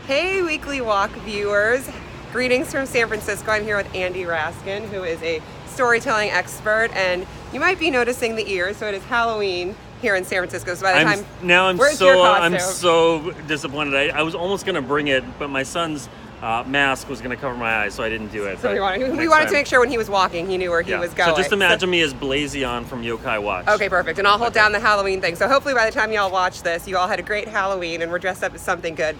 Hey, Weekly Walk viewers. Greetings from San Francisco. I'm here with Andy Raskin, who is a storytelling expert, and you might be noticing the ears, so it is Halloween here in San Francisco. So by the time I'm so disappointed. I was almost going to bring it, but my son's mask was going to cover my eyes, so I didn't do it. So we wanted to make sure when he was walking, he knew where he was going. So just imagine me as Blazion from Yokai Watch. Okay, perfect. And I'll hold down the Halloween thing. So hopefully by the time y'all watch this, you all had a great Halloween and we're dressed up as something good.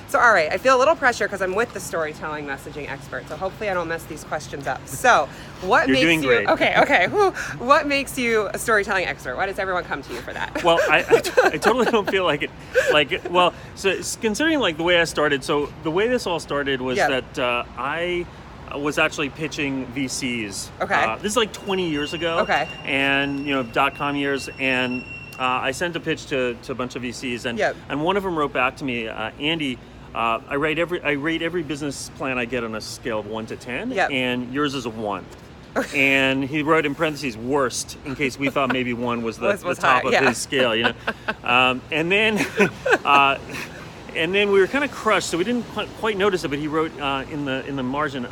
So all right, I feel a little pressure because I'm with the storytelling messaging expert. So hopefully I don't mess these questions up. So what You're makes doing you great. Okay. What makes you a storytelling expert? Why does everyone come to you for that? Well, I totally don't feel like it. So considering like the way I started, so the way this all started was that I was actually pitching VCs. Okay. This is like 20 years ago. Okay. And .com years, and I sent a pitch to a bunch of VCs, and one of them wrote back to me, Andy. I rate every business plan I get on a scale of 1 to 10, and yours is a 1. And he wrote in parentheses "worst" in case we thought maybe 1 was the top of his scale, And then we were kind of crushed, so we didn't quite notice it. But he wrote in the margin,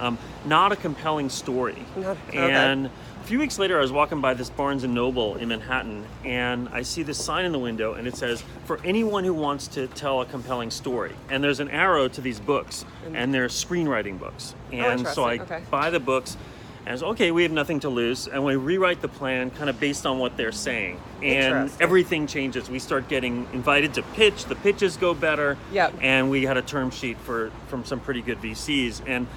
"not a compelling story." And a few weeks later, I was walking by this Barnes & Noble in Manhattan, and I see this sign in the window, and it says, "For anyone who wants to tell a compelling story." And there's an arrow to these books, and they're screenwriting books. And so I buy the books, and it's okay, we have nothing to lose, and we rewrite the plan kind of based on what they're saying. And everything changes. We start getting invited to pitch, the pitches go better, and we had a term sheet from some pretty good VCs. And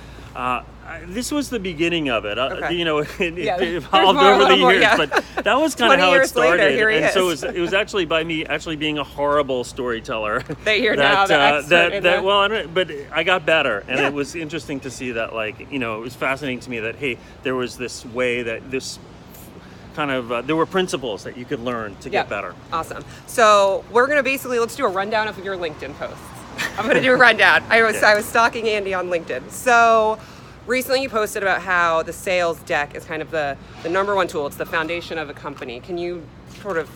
this was the beginning of it. It evolved over the years, but that was kind of how it started. Later, so it was actually by me actually being a horrible storyteller. But I got better, and it was interesting to see that, it was fascinating to me that, hey, there was this way that this kind of, there were principles that you could learn to get better. Awesome. So we're going to let's do a rundown of your LinkedIn posts. I'm going to do a rundown. I was stalking Andy on LinkedIn. So recently you posted about how the sales deck is kind of the number one tool. It's the foundation of a company. Can you sort of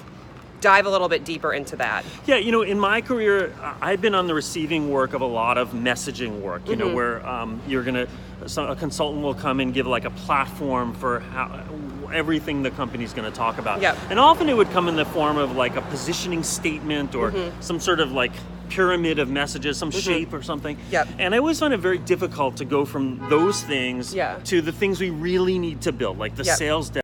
dive a little bit deeper into that? Yeah, in my career, I've been on the receiving work of a lot of messaging work, where a consultant will come and give like a platform for everything the company's going to talk about. And often it would come in the form of like a positioning statement or some sort of like pyramid of messages, some shape or something. And I always find it very difficult to go from those things to the things we really need to build, like the sales deck.